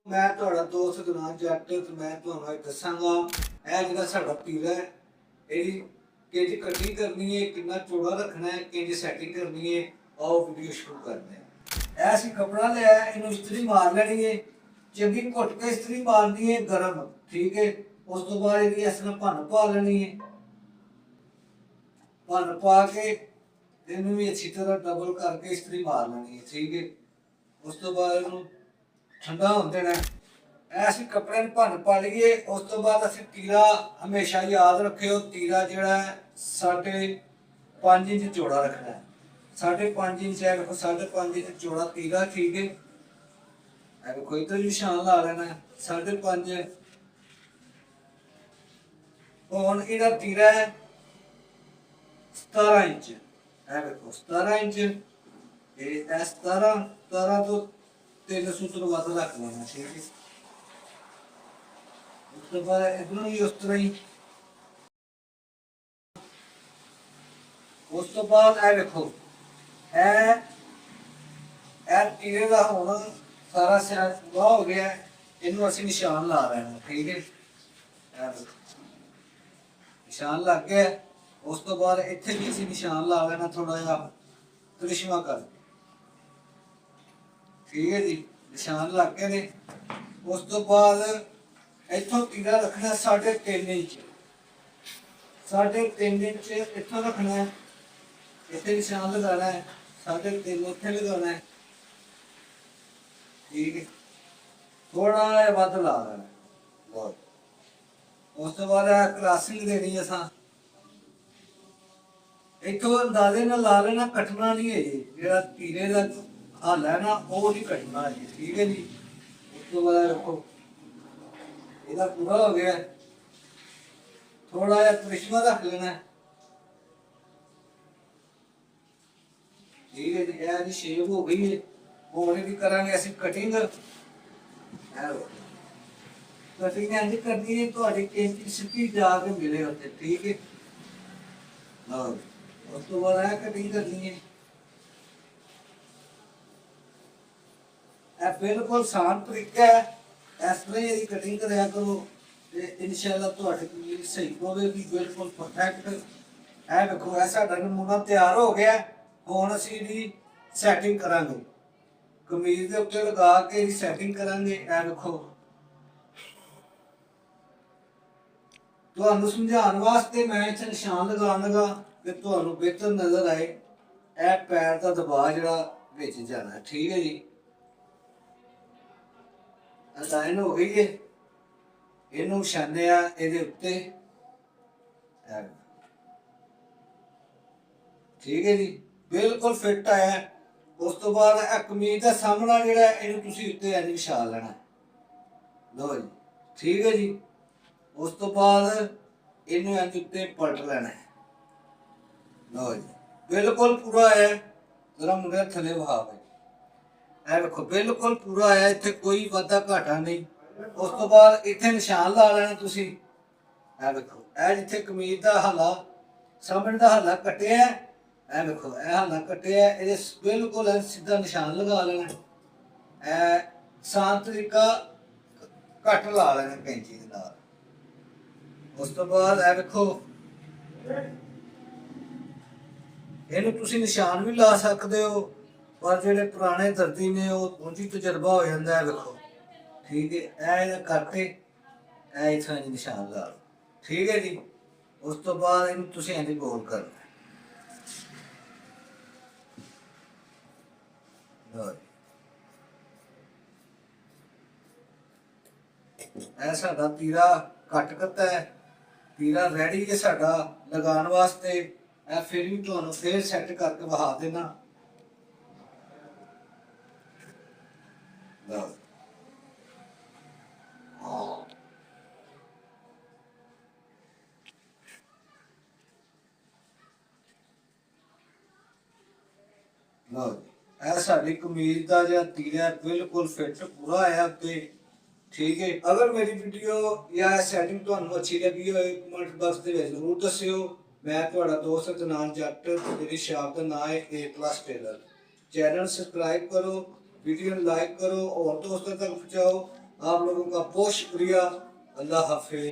मैं ਤੁਹਾਡਾ ਦੋਸਤ ਗੁਰਨਾਮ ਜੱਟ ਤੇ ਮੈਂ ਤੁਹਾਨੂੰ ਅੱਜ ਦੱਸਾਂਗਾ ਇਹ ਜਿਹੜਾ ਸਾਡਾ ਪੀਲਾ ਹੈ ਇਹਦੀ ਕਿੰਜ ਕਟਿੰਗ ਕਰਨੀ ਹੈ, ਕਿੰਨਾ ਚੌੜਾ ਰੱਖਣਾ ਹੈ, ਕਿੰਜ ਸੈਟਿੰਗ ਕਰਨੀ ਹੈ। ਆਓ ਵੀਡੀਓ ਸ਼ੁਰੂ ਕਰਦੇ ਹਾਂ। ਐਸੀ ਕਪੜਾ ਲਿਆ ਇਹਨੂੰ ਇਸਤਰੀ ਮਾਰ ਲੈਣੀ ਹੈ, ਚੰਗੀ ਘੁੱਟ ਕੇ ਇਸਤਰੀ ਮਾਰਨੀ ਹੈ ਗਰਮ, ਠੀਕ ਹੈ। ਉਸ ਤੋਂ ਬਾਅਦ ਇਹਦੀ ਇਸ ਤਰ੍ਹਾਂ ਭੰਨ ਪਾ ਲੈਣੀ ਹੈ, ਭੰਨ ਪਾ ਕੇ ਇਹਨੂੰ ਵੀ ਅੱਛੀ ਤਰ੍ਹਾਂ ਡਬਲ ਕਰਕੇ ਇਸਤਰੀ ਮਾਰ ਲੈਣੀ ਹੈ, ਠੀਕ ਹੈ। ਉਸ ਤੋਂ ਬਾਅਦ ਇਹਨੂੰ ठंडा होने देना ऐसे कपड़े भन पा लीए। उस तो बाद असीं तीरा हमेशा याद रखियो, तीरा जिहड़ा है 5.5 इंच चौड़ा रखना है। 5.5 इंच है, देखो 5.5 इंच चौड़ा तीरा, ठीक है। कोई तो निशान ला लेना है 5.5। हुण इहदा तीरा है 17 इंच, है देखो 17 इंच। ये 17 तो 3 सूत्र वध रख लेना, ठीक है। उस तो बाद इधरों भी उस तरह ही। उस तो बाद ए देखो तीरे का होना सारा सिरा पूरा हो गया, इनू असीं निशान ला लेना, ठीक है। निशान लग गया। उस तो बाद इत्थे भी असीं निशान ला लेना थोड़ा जिहा करिश्मा कर, ठीक है जी। निशान लग गए ने। उस तो बाद इथों तीरा रखना 3.5 इंच, 3.5 इंच इथों रखना है, इतने निशान लगाना है, 3.5 इतने लगाना है, ठीक है। थोड़ा वध ला लेना बहुत। उस तो बाद क्लासिंग देनी असा इथों अंदाजे नाल ला लेना, कटना नहीं है जी। जो तीरे का हल है ना वो नहीं कटना है, ठीक है जी। उस तो बाद रखो इधर पूरा हो गया। थोड़ा जिहा करिश्मा रख लेना है, ठीक है जी। यह जी शेप हो गई है। होने की करांगे असीं कटिंग। कटिंग इंज करनी है तुहाडी कैंची सिद्धी जाके मिले उत्ते, ठीक है। हाँ, उस तो बाद यह कटिंग करनी है। बिल्कुल आसान तरीका है, इस तरह ही कटिंग कराया करो, इंशाअल्लाह तुहाडी कमीज सही पवेगी, बिल्कुल परफेक्ट। है देखो यह साडा नमूना तैयार हो गया। हुण असीं इहदी सैटिंग करांगे, कमीज दे उत्ते लगा के इहदी सैटिंग करांगे। यह देखो तुहानूं समझाउण वास्ते मैं इत्थे निशान लगाउण लगा कि तुहानूं बेहतर नज़र आए। यह पैर दा दबाव जिहड़ा विच जाना है, ठीक है जी। लाइन हो गई है, इनू छाने ये उत्ते, ठीक है जी। बिल्कुल फिट आया। उस तो बाद कमीज का सामना जिहड़ा इनू तुसीं उत्ते इंज विछा लेना, लो जी, ठीक है जी। उस तो बाद इनू इंज उत्ते पलट लेना है, लो जी। बिल्कुल पूरा है, जरा मुंडे थले वहावे। देखो बिल्कुल पूरा है, इत्थे कोई वाधा घाटा नहीं। उस तो बाद इत्थे निशान ला लेना तुसीं। देखो यह जिथे कमीज का हाला सामने का हाला कटिया है, यह देखो यह हाला कटिया है, ये बिल्कुल सीधा निशान लगा लेना। आसान तरीका घट ला लेना कैंची के नाल। उस तो बाद यह देखो इनू तुसीं निशान भी ला सकते हो, पर जेडे पुराने दर्दी ने उंज ही तजर्बा हो जाता है। देखो ठीक है, ऐ करके ऐ इत्थों इंज निशान ला लो, ठीक है जी। उस तो बाद इनू तुसीं इंज गोल करना, ऐ साडा तीरा कट करता है, तीरा रेडी है साडा लगाने वास्ते। ऐ फिर भी तुहानूं फिर सैट करके वहा देना। लो जी, साडी कमीज का जो तीरा बिल्कुल फिट पूरा आया उत्ते, ठीक है। अगर मेरी वीडियो या सैटिंग तुहानूं अच्छी लगी हो कमेंट बॉक्स में जरूर दस्सिओ। मैं तुहाडा दोस्त गुरनाम जट्ट, मेरी शॉप का नाम है A+ टेलर। चैनल सबसक्राइब करो, वीडियो लाइक करो और दोस्तों तक पहुँचाओ। आप लोगों का बहुत शुक्रिया। अल्लाह हाफिज।